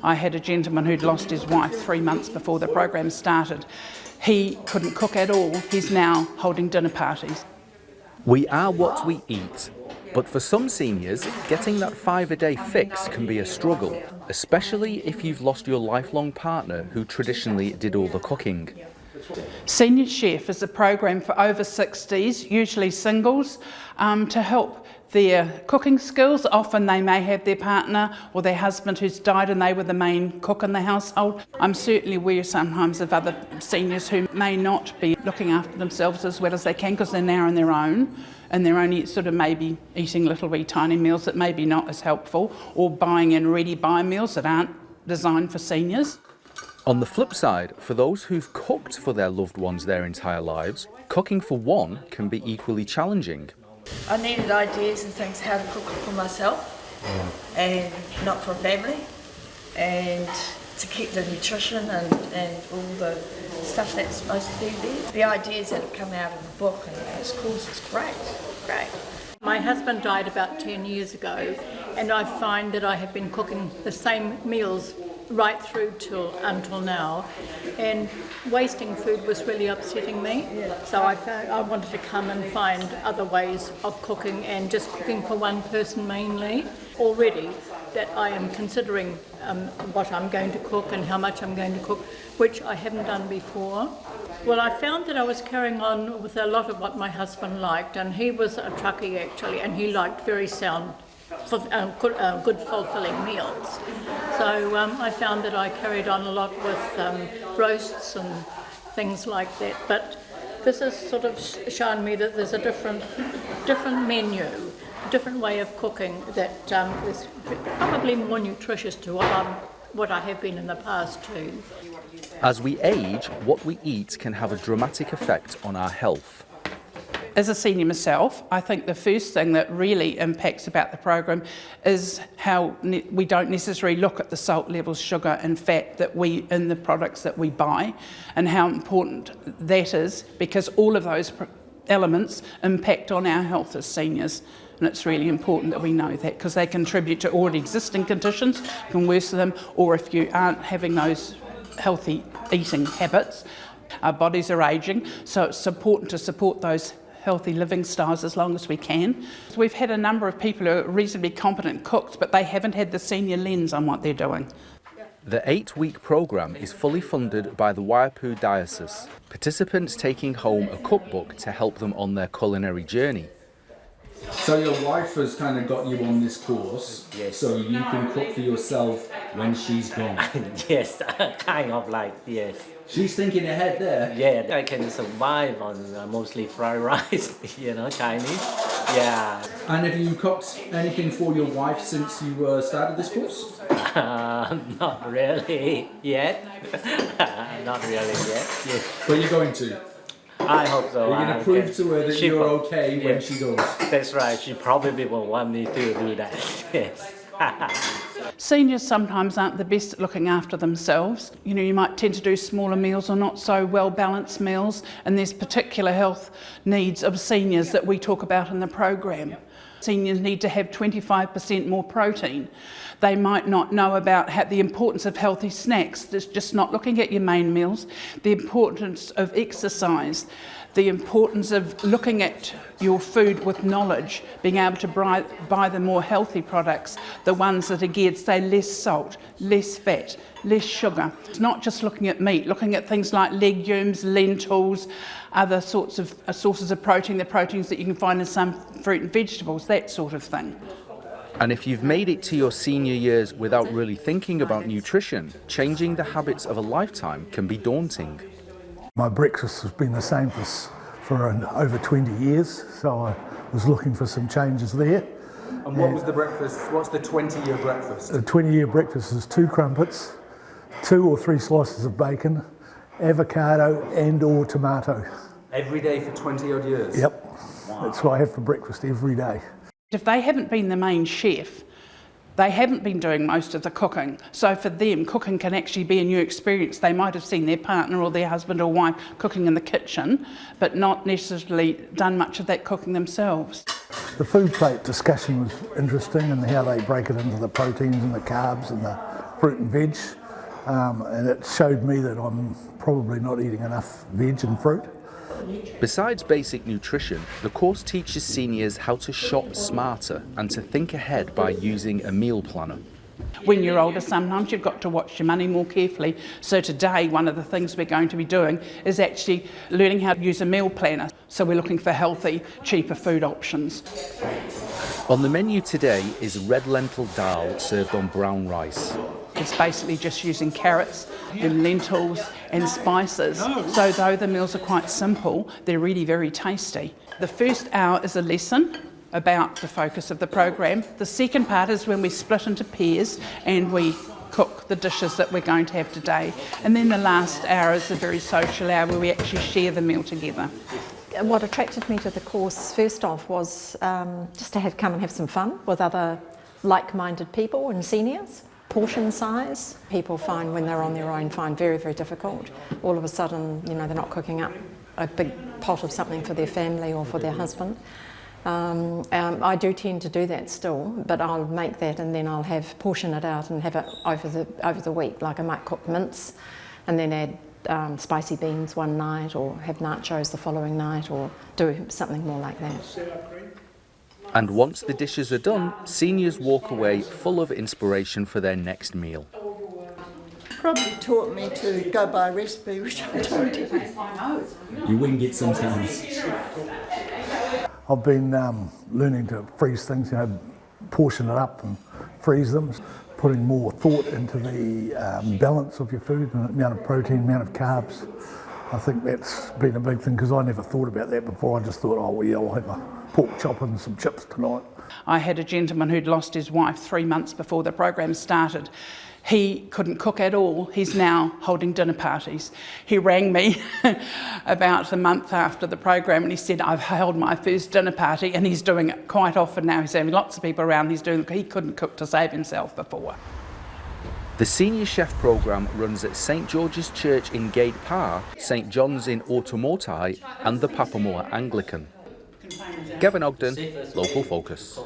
I had a gentleman who'd lost his wife 3 months before the program started. He couldn't cook at all. He's now holding dinner parties. We are what we eat, but for some seniors, getting that 5-a-day fix can be a struggle, especially if you've lost your lifelong partner who traditionally did all the cooking. SeniorChef is a program for over 60s, usually singles, to help their cooking skills. Often they may have their partner or their husband who's died and they were the main cook in the household. I'm certainly aware sometimes of other seniors who may not be looking after themselves as well as they can because they're now on their own and they're only sort of maybe eating little wee tiny meals that maybe not as helpful, or buying in ready-buy meals that aren't designed for seniors. On the flip side, for those who've cooked for their loved ones their entire lives, cooking for one can be equally challenging. I needed ideas and things how to cook for myself and not for family, and to keep the nutrition and all the stuff that's supposed to be there. The ideas that have come out of the book and this course is great. My husband died about 10 years ago, and I find that I have been cooking the same meals right through until now, and wasting food was really upsetting me. So I wanted to come and find other ways of cooking, and just cooking for one person mainly. Already that I am considering what I'm going to cook and how much I'm going to cook, which I haven't done before. Well, I found that I was carrying on with a lot of what my husband liked, and he was a truckie actually, and he liked very sound, good fulfilling meals. So I found that I carried on a lot with roasts and things like that. But this has sort of shown me that there's a different menu, a different way of cooking that is probably more nutritious to what I have been in the past too. As we age, what we eat can have a dramatic effect on our health. As a senior myself, I think the first thing that really impacts about the program is how we don't necessarily look at the salt levels, sugar and fat that in the products that we buy, and how important that is, because all of those elements impact on our health as seniors. And it's really important that we know that, because they contribute to already existing conditions, can worsen them, or if you aren't having those healthy eating habits, our bodies are ageing, so it's important to support those healthy living styles as long as we can. We've had a number of people who are reasonably competent cooks, but they haven't had the senior lens on what they're doing. The 8-week programme is fully funded by the Waipu Diocese, participants taking home a cookbook to help them on their culinary journey. So your wife has kind of got you on this course, yes, so you can cook for yourself when she's gone. Yes, kind of like, yes. She's thinking ahead there. Yeah, I can survive on mostly fried rice, Chinese. Yeah. And have you cooked anything for your wife since you started this course? Not really yet. Not really yet. Yes. But you're going to? I hope so. You're going to prove to her that you're okay when she goes. That's right. She probably will want me to do that. Yes. Seniors sometimes aren't the best at looking after themselves. You might tend to do smaller meals or not so well-balanced meals, and there's particular health needs of seniors that we talk about in the program. Seniors need to have 25% more protein. They might not know about the importance of healthy snacks. There's just not looking at your main meals. The importance of exercise. The importance of looking at your food with knowledge, being able to buy the more healthy products, the ones that are geared, say, less salt, less fat, less sugar. It's not just looking at meat, looking at things like legumes, lentils, other sorts of sources of protein, the proteins that you can find in some fruit and vegetables, that sort of thing. And if you've made it to your senior years without really thinking about nutrition, changing the habits of a lifetime can be daunting. My breakfast has been the same for over 20 years, so I was looking for some changes there. And what was the breakfast? What's the 20-year breakfast? The 20-year breakfast is 2 crumpets, 2 or 3 slices of bacon, avocado and or tomato. Every day for 20 odd years? Yep. Wow. That's what I have for breakfast every day. If they haven't been the main chef, they haven't been doing most of the cooking. So for them, cooking can actually be a new experience. They might have seen their partner or their husband or wife cooking in the kitchen, but not necessarily done much of that cooking themselves. The food plate discussion was interesting, and how they break it into the proteins and the carbs and the fruit and veg, and it showed me that I'm probably not eating enough veg and fruit. Besides basic nutrition, the course teaches seniors how to shop smarter and to think ahead by using a meal planner. When you're older, sometimes you've got to watch your money more carefully. So today, one of the things we're going to be doing is actually learning how to use a meal planner. So we're looking for healthy, cheaper food options. On the menu today is red lentil dal served on brown rice. It's basically just using carrots and lentils and spices. So though the meals are quite simple, they're really very tasty. The first hour is a lesson about the focus of the program. The second part is when we split into pairs and we cook the dishes that we're going to have today. And then the last hour is a very social hour where we actually share the meal together. What attracted me to the course first off was just to come and have some fun with other like-minded people and seniors. Portion size, people find when they're on their own find very, very difficult. All of a sudden, they're not cooking up a big pot of something for their family or for their husband. I do tend to do that still, but I'll make that and then I'll portion it out and have it over the week. Like I might cook mince and then add spicy beans one night, or have nachos the following night, or do something more like that. And once the dishes are done, seniors walk away full of inspiration for their next meal. Probably taught me to go by recipe, which I don't do. You wing it sometimes. I've been learning to freeze things, portion it up and freeze them, putting more thought into the balance of your food, and the amount of protein, amount of carbs. I think that's been a big thing because I never thought about that before. I just thought, I'll have a pork chop and some chips tonight. I had a gentleman who'd lost his wife 3 months before the program started. He couldn't cook at all. He's now holding dinner parties. He rang me about a month after the program and he said, I've held my first dinner party, and he's doing it quite often now. He's having lots of people around. He couldn't cook to save himself before. The Senior Chef programme runs at St George's Church in Gate Parr, St John's in Automortai and the Papamoa Anglican. Gavin Ogden, Local Focus.